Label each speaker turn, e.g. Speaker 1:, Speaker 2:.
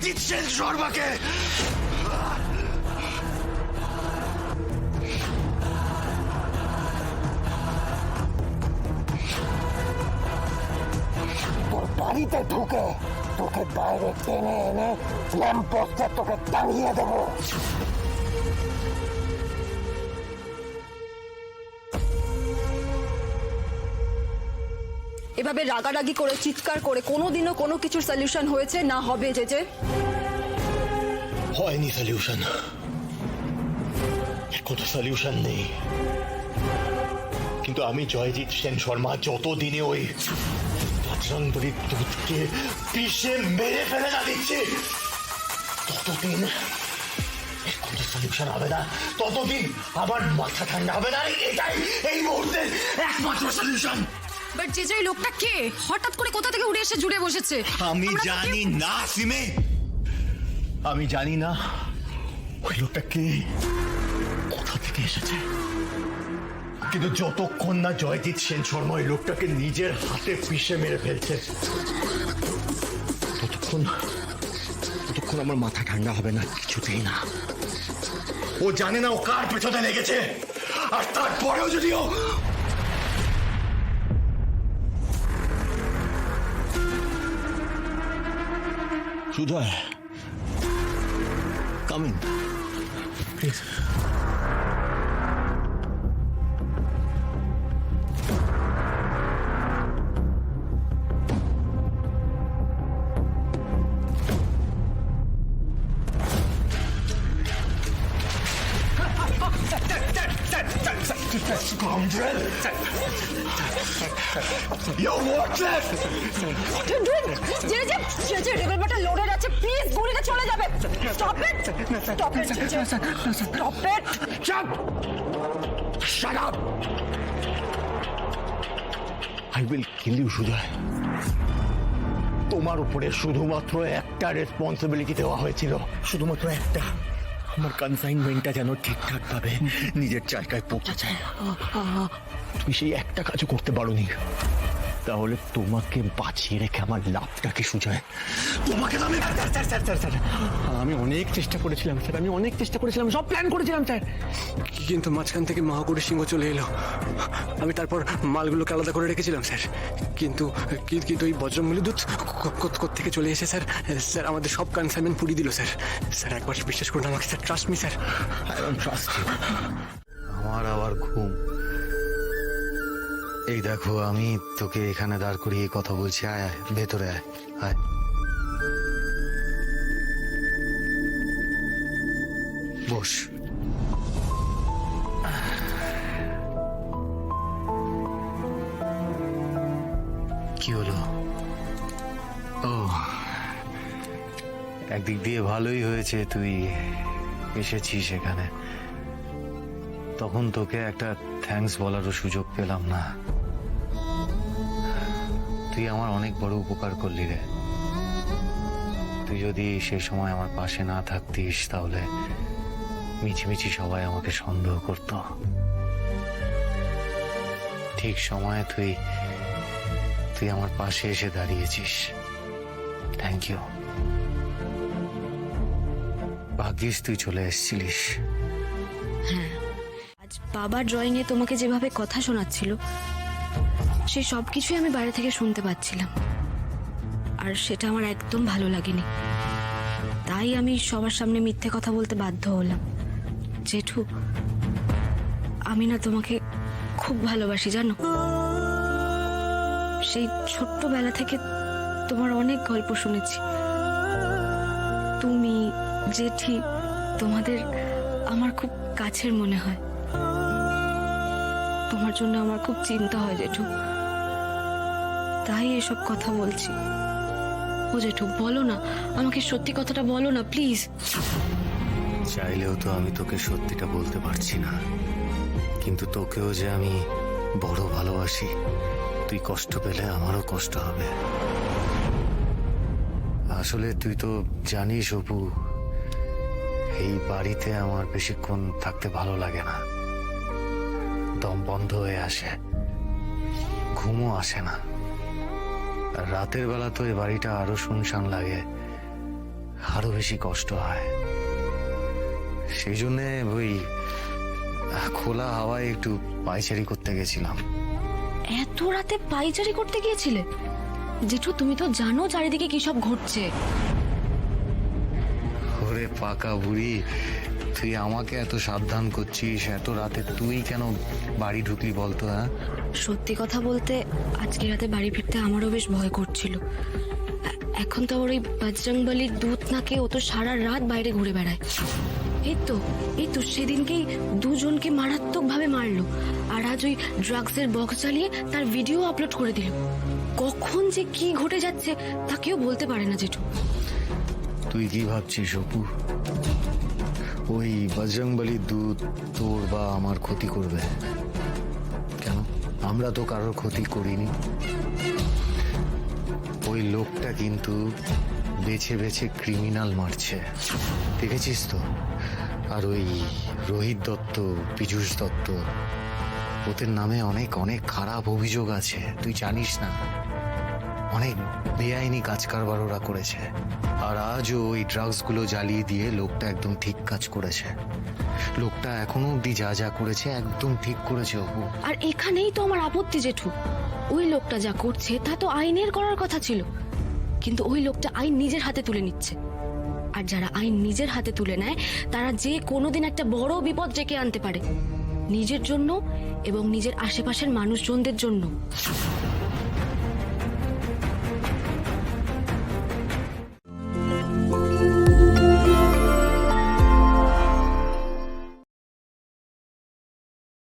Speaker 1: জয়জিৎ সেন শর্মাকে।
Speaker 2: তোর বাড়িতে ঢুকে তোকে বাইরে টেনে এনে ল্যাম্প পোস্টে তোকে টাঙিয়ে দেবো।
Speaker 3: এভাবে রাগারাগি করে চিৎকার করে কোনোদিনও কোনো কিছুর সলিউশন হয়েছে না হবে জেজে?
Speaker 1: হয়নি সলিউশন, কোনো সলিউশন নেই। কিন্তু আমি জয়জিৎ সেন শর্মা যতদিনে ওই বজরংবলীর দুধকে পিষে মেরে ফেলে না দিচ্ছি, ততদিন কোনো সলিউশন হবে না, ততদিন আমার মাথা ঠান্ডা হবে না। এটাই এই মুহূর্তের একমাত্র সলিউশন।
Speaker 3: বাট জেজে এই লোকটা কে? হঠাৎ করে কোথা থেকে উড়ে এসে জুড়ে বসেছে?
Speaker 1: আমি জানি না সিমে, আমি জানি না ওই লোকটা কে, কোথা থেকে এসেছে। কিন্তু যতক্ষণ না জয়জিৎ সেন শর্মা ওই লোকটাকে নিজের হাতে পিষে মেরে ফেলছে, ততক্ষণ আমার মাথা ঠান্ডা হবে না, কিছুতেই না। ও জানে না ও কার পেছনে লেগেছে, আর তারপরেও যদিও Sujoy, come in, please. Scoundrel! You're worthless!
Speaker 3: What are you doing? J J J J রিভলভারটা লোডেড আছে, প্লিজ গুলিটা চলে যাবে। Stop it, stop it, stop it.
Speaker 1: Shut! Shut up! I will kill you, Sujoy. তোমার উপরে শুধুমাত্র একটা রেসপন্সিবিলিটি দেওয়া হয়েছিল, শুধুমাত্র একটা। আমার কনসাইনমেন্টটা যেন ঠিকঠাক ভাবে নিজের জায়গায় পৌঁছেছে। তুমি সেই একটা কাজও করতে পারোনি, তাহলে তোমাকে বাঁচিয়ে রেখে আমার লাভটা কি সুজয়? তোমাকে আমি স্যার আমি অনেক চেষ্টা করেছিলাম স্যার, আমি অনেক চেষ্টা করেছিলাম, সব প্ল্যান করেছিলাম স্যার,
Speaker 4: কিন্তু মাঝখান থেকে মহাকুরের সিংহ চলে এলো। আমি তারপর মালগুলোকে আলাদা করে রেখেছিলাম স্যার, কিন্তু কিন্তু ওই বজ্রমূলী দূত থেকে চলে এসে স্যার স্যার আমাদের সব কনসাইনমেন্ট পুড়িয়ে দিল স্যার। স্যার একবার বিশ্বাস করুন আমাকে sir, trust me sir.
Speaker 1: I don't trust you. আমার আবার ঘুম। এই দেখো, আমি তোকে এখানে দাঁড় করিয়ে কথা বলছি, আয় আয় ভেতরে আয়, আয়। বস। কি হলো? ও, একদিক দিয়ে ভালোই হয়েছে তুই এসেছিস এখানে, তখন তোকে একটা থ্যাঙ্কস বলারও সুযোগ পেলাম না। তুই আমার অনেক বড় উপকার করলি রে। তুই যদি সেই সময় আমার পাশে না থাকতিস, তাহলে মিছিমিছি সবাই আমাকে সন্দেহ করত। ঠিক সময়ে তুই আমার পাশে এসে দাঁড়িয়েছিস, থ্যাংক ইউ। ভাগ্যিস তুই চলে এসেছিলিস।
Speaker 5: আজ বাবা ড্রয়িং এ তোমাকে যেভাবে কথা শোনাচ্ছিল, সেই সবকিছুই আমি বাইরে থেকে শুনতে পাচ্ছিলাম, আর সেটা আমার একদম ভালো লাগেনি। তাই আমি সবার সামনে মিথ্যে কথা বলতে বাধ্য হলাম। জেঠু, আমি না তোমাকে খুব ভালোবাসি জানো। সেই ছোট্টবেলা থেকে তোমার অনেক গল্প শুনেছি। তুমি, জেঠি, তোমাদের আমার খুব কাছের মনে হয়। তোমার জন্য আমার খুব চিন্তা হয় জেঠু, তাই এসব কথা বলছি। ও জেঠু, বলো না, আমাকে সত্যি কথাটা বলো না প্লিজ।
Speaker 1: চাইলেও তো আমি তোকে সত্যিটা বলতে পারছি না, কিন্তু তোকেও যে আমি বড় ভালোবাসি, তুই কষ্ট পেলে আমারও কষ্ট হবে। আসলে তুই তো জানিস অপু, এই বাড়িতে আমার বেশিক্ষণ থাকতে ভালো লাগে না, দম বন্ধ হয়ে আসে, ঘুমও আসে না। আর রাতের বেলা তো এই বাড়িটা আরো শুনশান লাগে,
Speaker 6: আরো বেশি কষ্ট হয়। সেই জন্যে ওই খোলা হাওয়ায় একটু পায়চারি করতে গেছিলাম।
Speaker 5: এত রাতে পাইচারি করতে গিয়েছিলে? জেঠু তুমি তো জানো চারিদিকে কি সব ঘটছে।
Speaker 6: ওরে পাকা বুড়ি, তুই আমাকে এত সাবধান করছিস, এত রাতে তুই কেন বাড়ি ঢুকলি বলতো? হ্যাঁ,
Speaker 5: সত্যি কথা বলতে আজকে রাতে বাড়ি ফিরতে আমারও বেশ ভয় করছিল। এখন তো ওর ওই বজরংবলির দুধ নাকে ও তো সারা রাত বাইরে ঘুরে বেড়ায়। এই তো সেদিনকেই দুজনকে মারাত্মক ভাবে মারলো, আর আজ ওই ড্রাগসের বক্স চালিয়ে তার ভিডিও আপলোড করে দিল। কখন যে কি ঘটে যাচ্ছে তা কেউ বলতে পারে না জেঠু।
Speaker 6: তুই কি ভাবছিস অপু? ওই বজরংবলির দুধ তোর বা আমার ক্ষতি করবে কেন? আমরা তো কারোর ক্ষতি করিনি। ওই লোকটা কিন্তু বেছে বেছে ক্রিমিনাল মারছে, দেখেছিস তো? আর ওই রোহিত দত্ত, পীযূষ দত্ত, ওদের নামে অনেক অনেক খারাপ অভিযোগ আছে, তুই জানিস না? অনেক বেআইনি কাজ কারবার ওরা করেছে। আর আজও ওই ড্রাগস গুলো জ্বালিয়ে দিয়ে লোকটা একদম ঠিক কাজ করেছে। লোকটা এখনো অব্দি যা যা করেছে একদম ঠিক করেছে অপু।
Speaker 5: আর এখানেই তো আমার আপত্তি জেঠু। ওই লোকটা যা করছে তা তো আইনের করার কথা ছিল, কিন্তু ওই লোকটা আইন নিজের হাতে তুলে নিচ্ছে। আর যারা আইন নিজের হাতে তুলে নেয় তারা যে কোনোদিন একটা বড় বিপদ ডেকে আনতে পারে, নিজের জন্য এবং নিজের আশেপাশের মানুষজনদের জন্য।